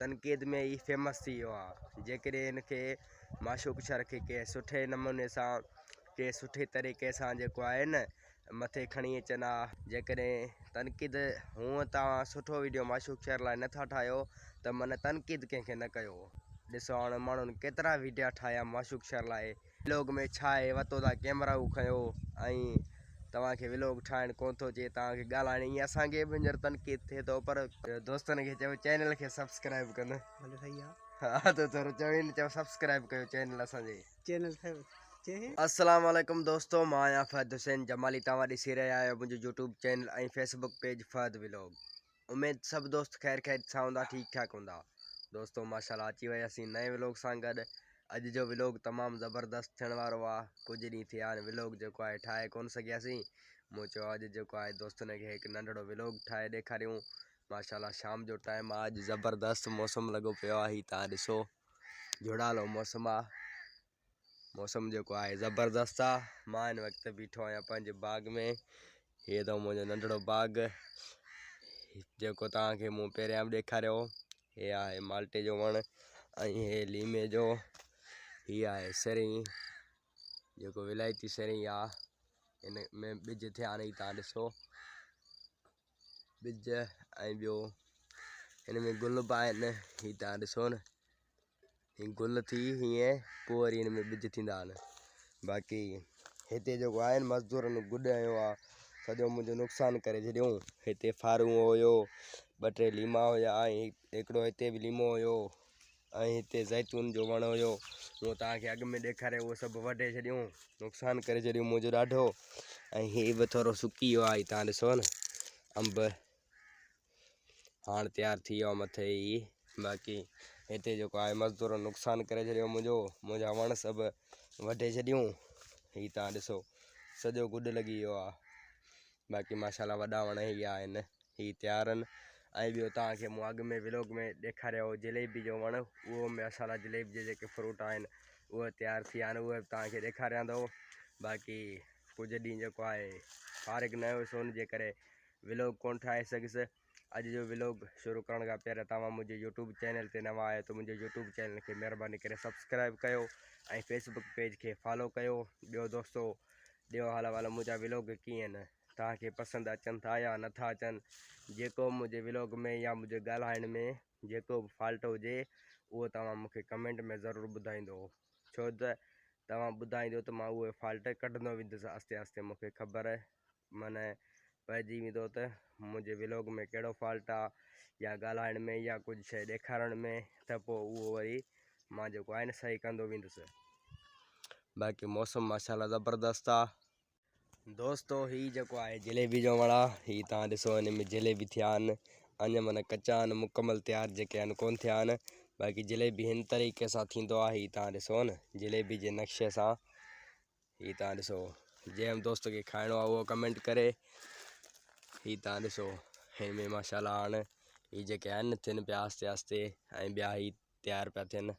तनक़ीद में ही फेमस थी वियो आहे। जेकॾहिं इनखे माशूक़ शर खे के सुठे नमूने सां के सुठे तरीक़े सां जेको आहे न मथे खणी अचनि हा। जेकॾहिं तनक़ीद हूअं तव्हां सुठो वीडियो माशूक़ शर लाइ नथा ठाहियो त मन तनक़ीद कंहिंखे न कयो। ॾिसो हाणे माण्हुनि केतिरा वीडिया ठाहिया माशूक़ शर लाइ। व्लॉग में छा आहे, वरितो था कैमरा खयो ऐं तव्हांखे व्लॉग ठाहिणु कोन थो अचे, तव्हांखे ॻाल्हाइणु ईअं असांखे बि हींअर तनक़ीद थिए थो। पर दोस्तनि खे चयो चैनल खे सब्सक्राइब कनि। भले सही आहे। हाँ तो थोरो चवनि चयो सब्सक्राइब कयो चैनल असांजे। चैनल अस्सलाम वालेकुम दोस्तों, मां आहियां फहद हुसैन जमाली। तव्हां ॾिसी रहिया आहियो मुंहिंजो यूट्यूब चैनल ऐं फेसबुक पेज फहद व्लॉग। उमेद सभु दोस्त ख़ैर सां हूंदा, ठीकु ठाक हूंदा। दोस्तों माशाल्लाह अची वियासीं नए व्लॉग सां गॾु। अॼु जो व्लॉग तमामु ज़बरदस्त थियण वारो आहे। कुझु ॾींहं थिया आहिनि व्लॉग जेको आहे ठाहे कोन सघियासीं। मूं चयो अॼु जेको आहे दोस्तनि खे हिकु नंढिड़ो व्लॉग ठाहे ॾेखारियूं। माशाल्लाह शाम जो टाइम आहे, अॼु ज़बरदस्त मौसम लॻो पियो आहे। हीअ तव्हां ॾिसो जुड़ालो मौसम आहे। मौसम जेको आहे ज़बरदस्त आहे। मां हिन वक़्तु बीठो आहियां पंहिंजे बाग़ में। हीअ अथव मुंहिंजो नंढिड़ो बाग़ जेको तव्हांखे मूं पहिरियां बि ॾेखारियो। हे आहे माल्टे जो वणु ऐं हे लीमे जो। हीअ आहे सरियं जेको विलायती सरियं आहे। हिन में ॿिज थिया आहिनि, तव्हां ॾिसो ॿिज। ऐं ॿियो हिन में गुल बि आहिनि, हीअ तव्हां ॾिसो न। हीअ गुल थी हीअं पोइ वरी हिन में ॿिज थींदा आहिनि। बाक़ी हिते जेको आहे न मज़दूरनि गुॾायो आहे, सॼो मुंहिंजो नुक़सानु करे छॾियूं। हिते फारूं हुयो, 2-3 लीमा हुया ऐं हिकिड़ो हिते बि लीमो हुयो ऐं हिते ज़ैतून जो वणु हुयो। उहो तव्हांखे अॻु में ॾेखारियो, उहो सभु वढे छॾियूं, नुक़सानु करे छॾियूं मुंहिंजो ॾाढो। ऐं हीअ बि थोरो सुकी वियो आहे, तव्हां ॾिसो न। अंब हाणे तयारु थी वियो आहे मथे ई। बाक़ी हिते जेको आहे मज़दूर नुक़सानु करे छॾियो मुंहिंजा वण सभु वढे छॾियूं। हीअ तव्हां ॾिसो सॼो गुॾ लॻी वियो आहे। बाक़ी माशाल्लाह वॾा वण ई आहिनि, हीअ तयारु आहिनि। ऐं ॿियो तव्हांखे मूं अॻु में व्लॉग में ॾेखारियो हो जलेबी जो वणु, उहो माशाल्लाह जलेबी जे जेके फ्रूट आहिनि उहे तयारु थी विया आहिनि, उहे बि तव्हांखे ॾेखारियां थो। बाक़ी कुझु ॾींहं जेको आहे फारिग न हुयुसि, हुनजे करे व्लॉग कोन ठाहे सघियुसि। अॼु जो व्लॉग शुरू करण खां पहिरियों तव्हां मुंहिंजे यूट्यूब चैनल ते नवां आहियो त मुंहिंजे यूट्यूब चैनल खे महिरबानी करे सब्सक्राइब कयो ऐं फेसबुक पेज खे फॉलो कयो। ॿियो दोस्तो ॾियो हाल वाल मुंहिंजा व्लॉग कीअं आहिनि, तव्हांखे पसंदि अचनि था या नथा अचनि। जेको मुंहिंजे व्लॉग में या मुंहिंजे ॻाल्हाइण में जेको बि फॉल्ट हुजे उहो तव्हां मूंखे कमेंट में ज़रूरु ॿुधाईंदो, छो त तव्हां ॿुधाईंदो त मां उहे फॉल्ट कढंदो वेंदुसि। आस्ते आस्ते मूंखे ख़बर माना पइजी वेंदो त मुंहिंजे व्लॉग में कहिड़ो फॉल्ट आहे, या ॻाल्हाइण में या कुझु शइ ॾेखारण में, त पोइ उहो वरी मां जेको आहे न सही कंदो वेंदुसि। बाक़ी मौसम माशाल्लाह ज़बरदस्त आहे। दोस्तो हीअ जेको आहे जलेबी जो वणु आहे। हीअ तव्हां ॾिसो हिन में जलेबी थिया आहिनि, अञा माना कचा आहिनि, मुकमल तयारु जेके आहिनि कोन थिया आहिनि। बाक़ी जलेबी हिन तरीक़े सां थींदो आहे। हीअ तव्हां ॾिसो न जलेबी जे नक्शे सां। हीअ तव्हां ॾिसो, जंहिं दोस्त खे खाइणो आहे उहो कमेंट करे। हीअ तव्हां ॾिसो हिन में माशाल्लाह हाणे हीअ जेके आहिनि थियनि पिया आस्ते आस्ते, ऐं ॿिया हीअ तयारु पिया थियनि।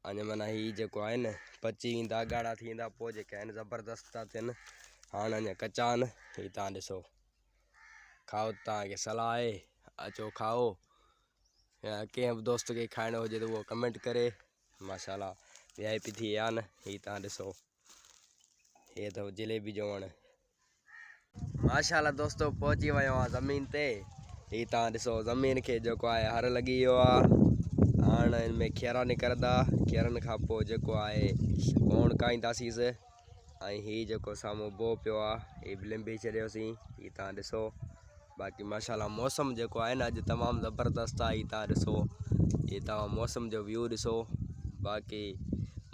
अञा माना हीअ जेको आहे न पची वेंदा, ॻाढ़ा थी वेंदा, पोइ जेके आहिनि ज़बरदस्त था थियनि। हाणे अञा कचा आहिनि। हीअ तव्हां ॾिसो, खाओ, तव्हांखे सलाह आहे अचो खाओ, या कंहिं बि दोस्त खे खाइणो हुजे त उहो कमेंट करे। माशाल्लाह VIP थी विया आहिनि। हीअ तव्हां ॾिसो, हीअ अथव जलेबी जो वणु। माशाल्लाह दोस्तो पहुची वियो आहे ज़मीन ते। हीअ तव्हां ॾिसो ज़मीन खे जेको आहे हर लॻी वियो आहे। हाणे हिन में खेरा निकिरंदा, खेरनि खां पोइ जेको आहे कोण काईंदासींसि। ऐं हीअ जेको साम्हूं बोह पियो आहे हीअ बि लिंबी छॾियोसीं। हीअ तव्हां ॾिसो। बाक़ी माशाल्लाह मौसम जेको आहे न अॼु तमामु ज़बरदस्त आहे। हीअ तव्हां ॾिसो, हीअ तव्हां मौसम जो व्यू ॾिसो। बाक़ी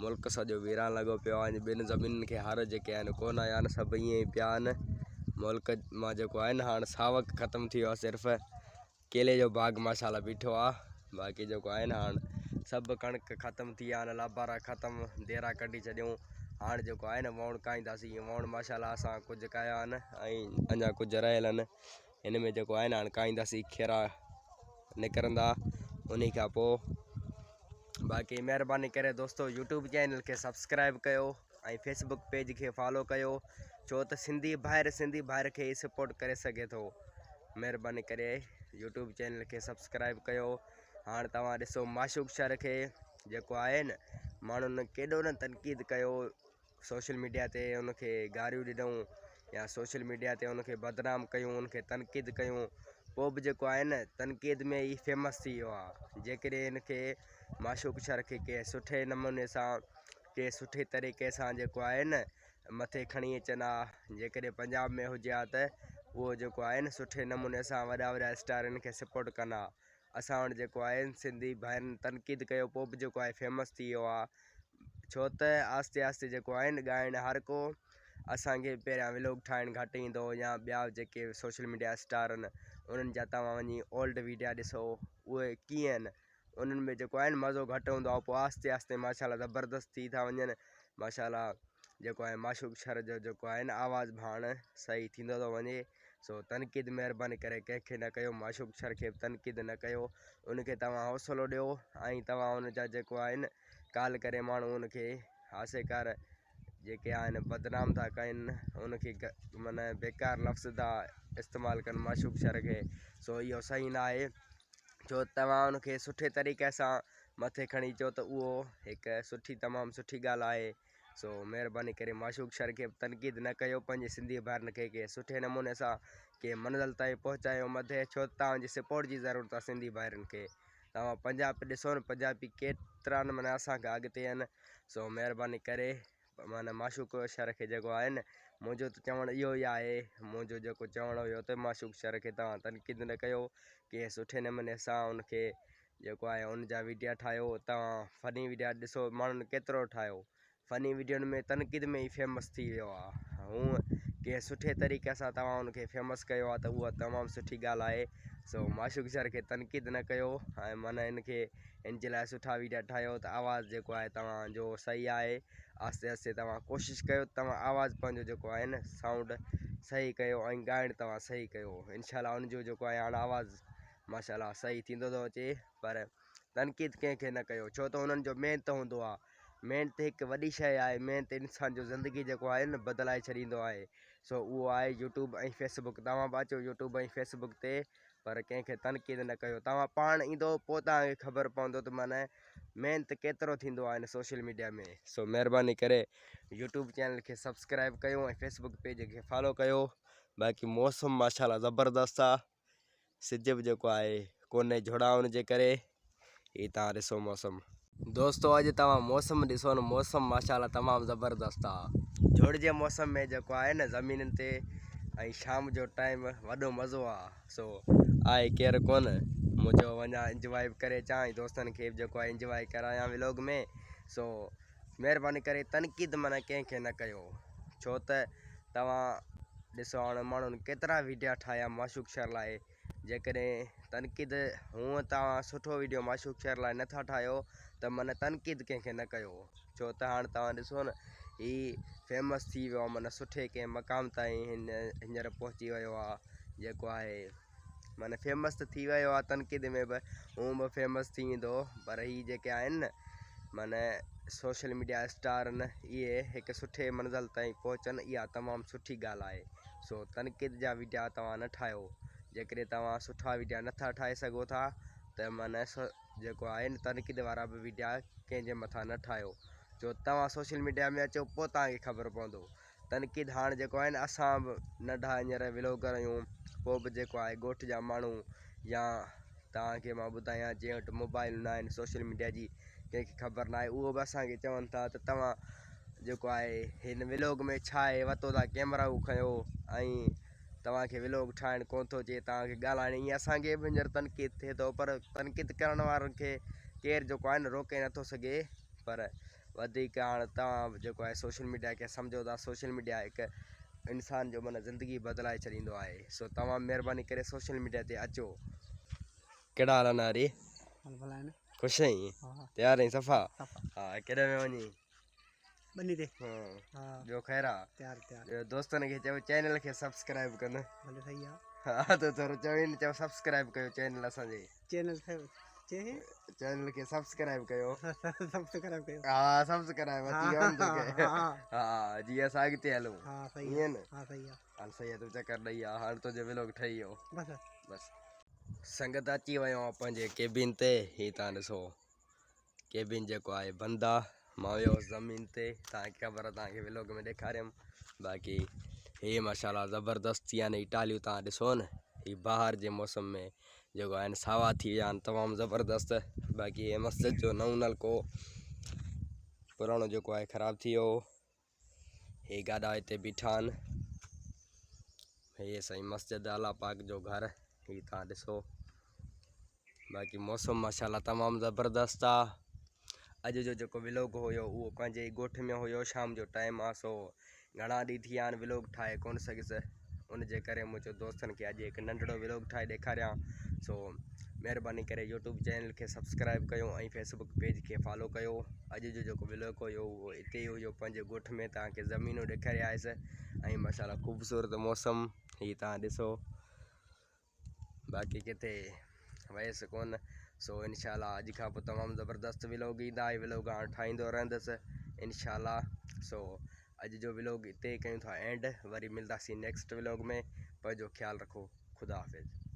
मुल्क सॼो वीरान लॻो पियो आहे। ॿिनि ज़मीनुनि खे हर जेके आहिनि कोन आया आहिनि, सभु ईअं ई पिया आहिनि। मुल्क मां जेको आहे न हाणे सावक ख़तमु थी वियो आहे, सिर्फ़ु केले जो बाग़ माशाल्लाह बीठो आहे। बाक़ी जेको आहे न हाणे सभु कणिक ख़तमु थी विया आहिनि, लाबारा ख़तमु, देरा कढी छॾियूं। हाणे जेको आहे न वण काईंदासीं। वण माशाल्लाह असां कुझु कया आहिनि ऐं अञा कुझु रहियल आहिनि। हिन में जेको आहे न हाणे काईंदासीं, खेरा निकिरंदा उन खां पोइ। बाक़ी महिरबानी करे दोस्तो यूट्यूब चैनल खे सब्सक्राइब कयो ऐं फेसबुक पेज खे फॉलो कयो, छो त सिंधी भाइर खे सपोर्ट करे सघे थो। महिरबानी करे यूट्यूब चैनल खे सब्सक्राइब कयो। हाणे तव्हां ॾिसो माशूक शहर खे जेको आहे न माण्हुनि केॾो न तनक़ीद कयो सोशल मीडिया ते उनखे गारियूं ॾिनऊं या सोशल मीडिया ते उनखे बदनाम कयूं उनखे तनक़ीद कयूं पोइ बि जेको आहे न तनक़ीद में ई फेमस थी वियो आहे जेकॾहिं इनखे माशूक शहर खे कंहिं सुठे नमूने सां कंहिं सुठे तरीक़े सां जेको आहे न मथे खणी अचनि हा जेकॾहिं पंजाब में हुजे हा त उहो जेको आहे न सुठे नमूने सां वॾा वॾा स्टार इनखे सपोर्ट कंदा असां वटि जेको आहे सिंधी भाइरनि तनक़ीद कयो पोइ बि जेको आहे फेमस थी वियो आहे छो त आस्ते आस्ते जेको आहे न ॻाइणु हर को असांखे पहिरियां व्लॉग ठाहिणु घटि ईंदो या ॿिया जेके सोशल मीडिया स्टार आहिनि उन्हनि जा तव्हां वञी ओल्ड वीडिया ॾिसो उहे कीअं आहिनि उन्हनि में जेको आहे न मज़ो घटि हूंदो आहे पोइ आस्ते आस्ते माशाल्लाह ज़बरदस्त थी था वञनि माशाल्लाह जेको आहे माशूक शहर जो जेको आहे न आवाज़ु भाण सही थींदो थो वञे सो तनक़ीद महिरबानी करे कंहिंखे न कयो माशूक शहर खे तनक़ीद न कयो उनखे तव्हां हौसलो ॾियो ऐं तव्हां उनजा जेको आहे न कॉल करे माण्हू उनखे हासेकार जेके आहिनि बदनाम था कनि उनखे माना बेकार लफ़्ज़ था इस्तेमालु कनि माशूक शहर खे सो इहो सही न आहे जो तव्हां उनखे सुठे तरीक़े सां मथे खणी अचो त उहो हिकु सुठी तमामु सुठी ॻाल्हि आहे सो महिरबानी करे माशूक शहर खे तनक़ीद न कयो पंहिंजे सिंधी भाइरनि खे कंहिं सुठे नमूने सां कंहिं मंज़िल ताईं पहुचायो मथे छो त तव्हांजी सपोर्ट जी ज़रूरत आहे सिंधी भाइरनि खे तव्हां पंजाब ॾिसो न पंजाबी केतिरा न माना असांखां अॻिते आहिनि सो महिरबानी करे माना माशूक शहर खे जेको आहे न मुंहिंजो त चवणु इहो ई आहे मुंहिंजो जेको चवणु हुयो त माशूक शहर खे तव्हां तनक़ीद न कयो कंहिं सुठे नमूने सां उनखे जेको आहे उनजा वीडिया ठाहियो तव्हां फ़नी वीडिया ॾिसो माण्हुनि केतिरो ठाहियो फ़नी वीडियोनि में तनक़ीद में ई फेमस थी वियो आहे हूअं कंहिं सुठे तरीक़े सां तव्हां उनखे फेमस कयो आहे त उहा तमामु सुठी ॻाल्हि आहे सो माशूक शहर खे तनक़ीद न कयो ऐं माना इनखे इन जे लाइ सुठा वीडिया ठाहियो त आवाज़ु जेको आहे तव्हांजो सही आहे आस्ते आस्ते तव्हां कोशिशि कयो तव्हां आवाज़ु पंहिंजो जेको आहे न साउंड सही कयो ऐं ॻाइणु तव्हां सही कयो इनशाला उनजो जेको आहे हाणे आवाज़ु माशाल्लाह सही थींदो थो अचे पर तनक़ीद कंहिंखे न कयो छो त उन्हनि जो महिनत हूंदो आहे महिनत हिकु वॾी शइ आहे महिनत इंसान जो ज़िंदगी जेको आहे न बदिलाए छॾींदो आहे सो उहो आहे यूट्यूब ऐं फेसबुक तव्हां बि अचो यूट्यूब ऐं फेसबुक ते पर कंहिंखे तनक़ीद न कयो तव्हां पाण ईंदो पोइ तव्हांखे ख़बर पवंदो त माना महिनत केतिरो थींदो आहे हिन सोशल मीडिया में सो महिरबानी करे यूट्यूब चैनल खे सब्सक्राइब कयो ऐं फेसबुक पेज खे फॉलो कयो बाक़ी मौसम माशाल्लाह ज़बरदस्त आहे सिज बि जेको आहे कोन्हे जुड़ाउनि जे करे ही तव्हां ॾिसो मौसम दोस्तो अॼु तव्हां मौसम ॾिसो न मौसम माशाल्लाह तमामु ज़बरदस्त आहे झुड़ जे मौसम में जेको आहे न ज़मीननि ते ऐं शाम जो टाइम वॾो मज़ो आहे सो आहे केरु कोन मुंहिंजो वञा इंजॉय बि करे अचां ऐं दोस्तनि खे बि जेको आहे इंजॉय करायां व्लॉग में सो महिरबानी करे तनक़ीद माना कंहिंखे न कयो छो त तव्हां ॾिसो हाणे माण्हुनि केतिरा वीडिया ठाहिया माशूक शहर लाइ जेकॾहिं तनक़ीद हूअं तव्हां सुठो वीडियो माशूक शहर लाइ नथा ठाहियो त माना तनक़ीद कंहिंखे न कयो छो त हाणे तव्हां ॾिसो न ही फेमस थी वियो आहे माना सुठे कंहिं मक़ाम ताईं हींअर पहुची वियो आहे जेको आहे माना फेमस त थी वियो आहे तनक़ीद में बि हूअं बि फेमस थी वेंदो पर हीअ जेके आहिनि न माना सोशल मीडिया स्टार आहिनि इहे हिकु सुठे मंज़िल ताईं पहुचनि इहा तमामु सुठी ॻाल्हि आहे सो तनक़ीद जा वीडिया तव्हां न ठाहियो जेकॾहिं तव्हां सुठा वीडिया नथा ठाहे सघो था त माना जेको आहे न तनक़ीद वारा बि वीडिया कंहिंजे मथां न ठाहियो जो तव्हां सोशल मीडिया में अचो पोइ तव्हांखे ख़बर पवंदो तनक़ीद हाणे जेको आहे न असां बि नंढा हींअर व्लॉगर आहियूं पोइ बि जेको आहे ॻोठ जा माण्हू या तव्हांखे मां ॿुधायां जंहिं वटि मोबाइल न आहिनि सोशल मीडिया जी कंहिंखे ख़बर न आहे उहो बि असांखे चवनि था त तव्हां जेको आहे हिन व्लॉग में छा आहे वरितो था कैमरा खयो ऐं तव्हांखे व्लॉग ठाहिणु कोन थो अचे तव्हांखे ॻाल्हाइणु ईअं असांखे बि हींअर तनक़ीद थिए थो पर तनक़ीद करण वारनि खे केरु जेको आहे न रोके नथो सघे पर वधीक हाणे तव्हां जेको आहे सोशल मीडिया खे सम्झो था सोशल मीडिया हिकु इंसान जो माना ज़िंदगी बदिलाए छॾींदो आहे सो तव्हां महिरबानी करे सोशल मीडिया ते अचो कहिड़ा हाल आहिनि हरी भला है ना ख़ुशि आहीं हाँ तयारु आहीं सफ़ा सफ़ा हा केॾे में वञी बनी दे हा हाँ ॿियो ख़ैरु आहे तैयार तैयार ॿियो दोस्तनि खे चयो चैनल खे सब्सक्राइब कनि भले सही है हा त थोरो चवनि चयो सब्सक्राइब कयो चैनल असांजे चैनल से चे चैनल खे सब्सक्राइब कयो सबसे खराब कयो हा सब्सक्राइब अची वियो न तोखे हा जीअं असां अॻिते हलूं हाँ सही ईअं है न हाँ सही है हाणे सही आहे तूं चकर ॾेई आहे हाणे तुंहिंजो व्लॉग ठही वियो बस बसि संगत अची वियो आहे पंहिंजे केबिन ते ही तव्हां ॾिसो केबिन जेको आहे बंदि आहे मां वियो ज़मीन ते तव्हांखे ख़बर आहे तव्हांखे व्लॉग में ॾेखारियमि बाक़ी हे माशाल्लाह ज़बरदस्त थी आहिनि टालियूं तव्हां ॾिसो न ही बहार जे मौसम में जेको आहिनि सावा थी विया आहिनि तमामु ज़बरदस्त बाक़ी हे मस्जिद जो नओं नलको पुराणो जेको आहे ख़राबु थी वियो हे गाॾा हिते बीठा आहिनि हे साईं मस्जिद अल्लाह पाक जो घर ही तव्हां ॾिसो बाक़ी मौसम माशाल्लाह तमामु ज़बरदस्त आहे अॼु जो जेको व्लॉग हुयो उहो पंहिंजे ई ॻोठ में हुयो शाम जो टाइम आहे सो घणा ॾींहं थी विया आहिनि व्लॉग ठाहे कोन सघियुसि उनजे करे मुंहिंजो दोस्तनि खे अॼु हिकु नंढिड़ो व्लॉग ठाहे ॾेखारियां सो महिरबानी करे यूट्यूब चैनल खे सब्सक्राइब कयो ऐं फेसबुक पेज खे फॉलो कयो अॼु जो जेको व्लॉग हुयो उहो हिते ई हुयो पंहिंजे ॻोठ में तव्हांखे ज़मीनूं ॾेखारे आयुसि ऐं माशाल्लाह ख़ूबसूरत मौसम ही तव्हां ॾिसो बाक़ी किथे वयसि कोन सो इनशाला अॼु खां पोइ तमामु ज़बरदस्त व्लॉग ईंदा ऐं व्लॉग हाणे ठाहींदो रहंदुसि इनशाला सो अॼु जो व्लॉग हिते कयूं था एंड वरी मिलंदासीं नेक्स्ट व्लॉग में पंहिंजो ख़्यालु रखो ख़ुदा हाफ़िज़।